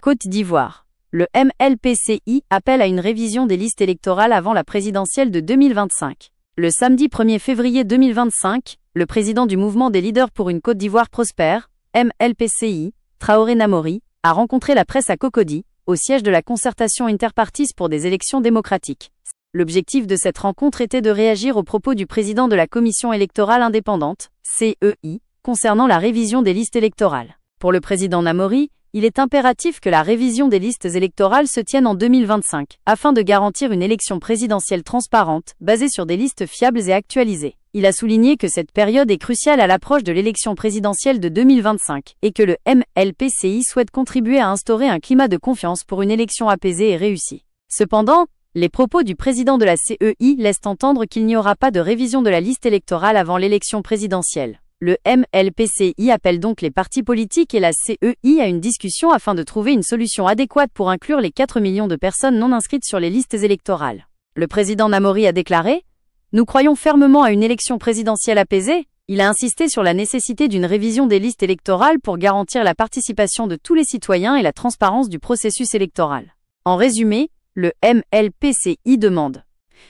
Côte d'Ivoire. Le MLPCI appelle à une révision des listes électorales avant la présidentielle de 2025. Le samedi 1er février 2025, le président du mouvement des leaders pour une Côte d'Ivoire prospère, MLPCI, Traoré Namori, a rencontré la presse à Cocody, au siège de la concertation interpartis pour des élections démocratiques. L'objectif de cette rencontre était de réagir aux propos du président de la Commission électorale indépendante, CEI, concernant la révision des listes électorales. Pour le président Namori, il est impératif que la révision des listes électorales se tienne en 2025, afin de garantir une élection présidentielle transparente, basée sur des listes fiables et actualisées. Il a souligné que cette période est cruciale à l'approche de l'élection présidentielle de 2025, et que le MLPCI souhaite contribuer à instaurer un climat de confiance pour une élection apaisée et réussie. Cependant, les propos du président de la CEI laissent entendre qu'il n'y aura pas de révision de la liste électorale avant l'élection présidentielle. Le MLPCI appelle donc les partis politiques et la CEI à une discussion afin de trouver une solution adéquate pour inclure les 4 millions de personnes non inscrites sur les listes électorales. Le président Namori a déclaré : « Nous croyons fermement à une élection présidentielle apaisée ». Il a insisté sur la nécessité d'une révision des listes électorales pour garantir la participation de tous les citoyens et la transparence du processus électoral. En résumé, le MLPCI demande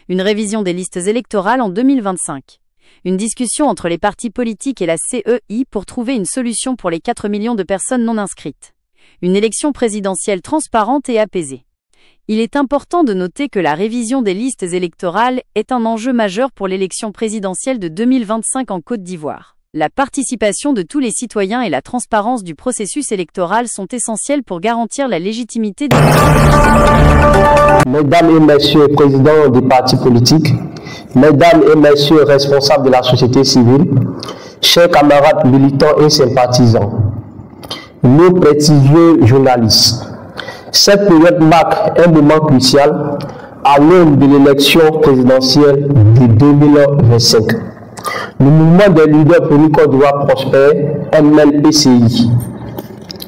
une révision des listes électorales en 2025. Une discussion entre les partis politiques et la CEI pour trouver une solution pour les 4 millions de personnes non inscrites. Une élection présidentielle transparente et apaisée. Il est important de noter que la révision des listes électorales est un enjeu majeur pour l'élection présidentielle de 2025 en Côte d'Ivoire. La participation de tous les citoyens et la transparence du processus électoral sont essentielles pour garantir la légitimité des... Mesdames et messieurs présidents des partis politiques, mesdames et messieurs responsables de la société civile, chers camarades militants et sympathisants, nos prestigieux journalistes, cette période marque un moment crucial à l'aune de l'élection présidentielle de 2025. Le mouvement des leaders pour une Côte d'Ivoire prospère, MLPCI,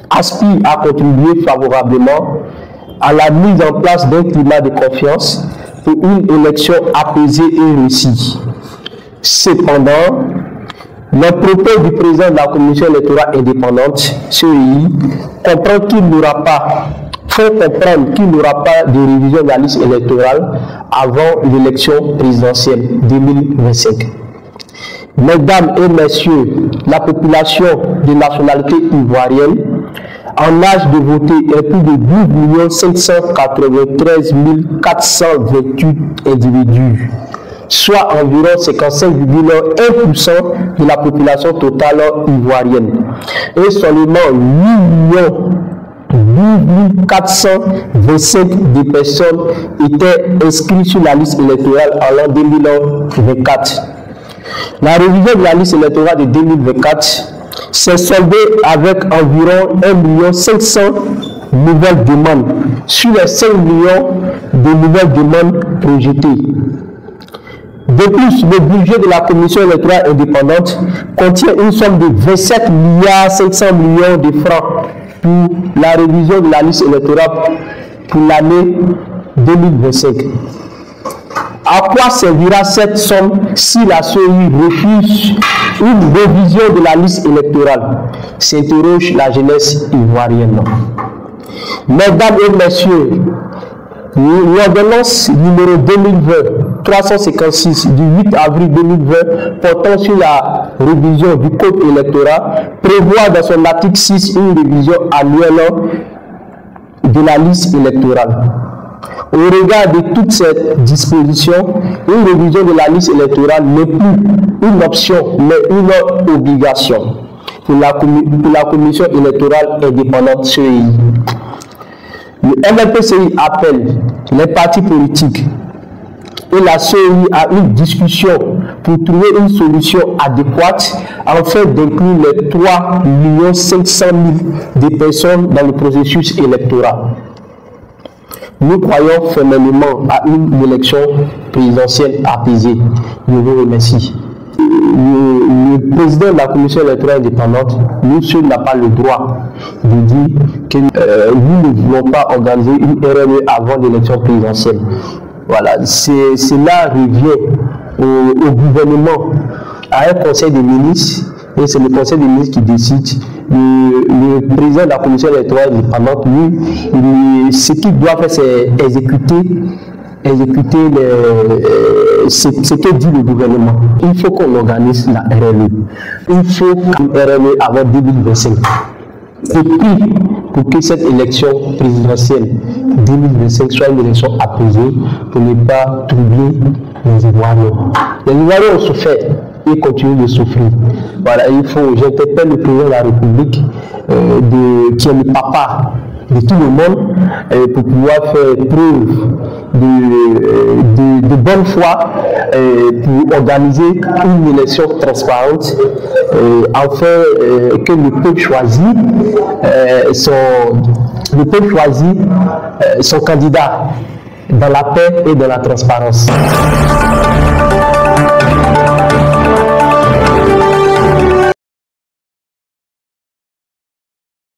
aspire à contribuer favorablement à la mise en place d'un climat de confiance pour une élection apaisée et réussie. Cependant, les propos du président de la Commission électorale indépendante, CEI, comprend qu'il n'aura pas de révision de la liste électorale avant l'élection présidentielle 2025. Mesdames et messieurs, la population de nationalité ivoirienne en âge de voter est plus de 12 593 428 individus, soit environ 55,1% de la population totale ivoirienne, et seulement 8 425 des personnes étaient inscrites sur la liste électorale en l'an 2024. La révision de la liste électorale de 2024 s'est soldée avec environ 1 500 000 nouvelles demandes sur les 5 millions de nouvelles demandes projetées. De plus, le budget de la Commission électorale indépendante contient une somme de 27 500 millions de francs pour la révision de la liste électorale pour l'année 2025. À quoi servira cette somme si la CEI refuse une révision de la liste électorale? S'interroge la jeunesse ivoirienne. Mesdames et messieurs, l'ordonnance numéro 2020-356 du 8 avril 2020 portant sur la révision du code électoral prévoit dans son article 6 une révision annuelle de la liste électorale. Au regard de toutes ces dispositions, une révision de la liste électorale n'est plus une option, mais une obligation pour la Commission électorale indépendante CEI. Le MLPCI appelle les partis politiques et la CEI à une discussion pour trouver une solution adéquate afin d'inclure les 3 500 000 de personnes dans le processus électoral. Nous croyons fermement à une élection présidentielle apaisée. Je vous remercie. Le président de la Commission électorale indépendante, nous seuls n'a pas le droit de dire que nous ne voulons pas organiser une RNE avant l'élection présidentielle. Voilà, cela revient au gouvernement, à un conseil des ministres et c'est le conseil des ministres qui décide. Le président de la commission électorale indépendante, lui, ce qu'il doit faire, c'est exécuter ce que dit le gouvernement. Il faut qu'on organise la RLE. Il faut qu'une RLE avant 2025. Et puis, pour que cette élection présidentielle 2025 soit une élection apaisée, pour ne pas troubler les Ivoiriens. Les Ivoiriens ont souffert et continuent de souffrir. Voilà, j'interpelle le président de la République, qui est le papa de tout le monde, pour pouvoir faire preuve de bonne foi pour organiser une élection transparente, afin que le peuple choisit son candidat dans la paix et dans la transparence.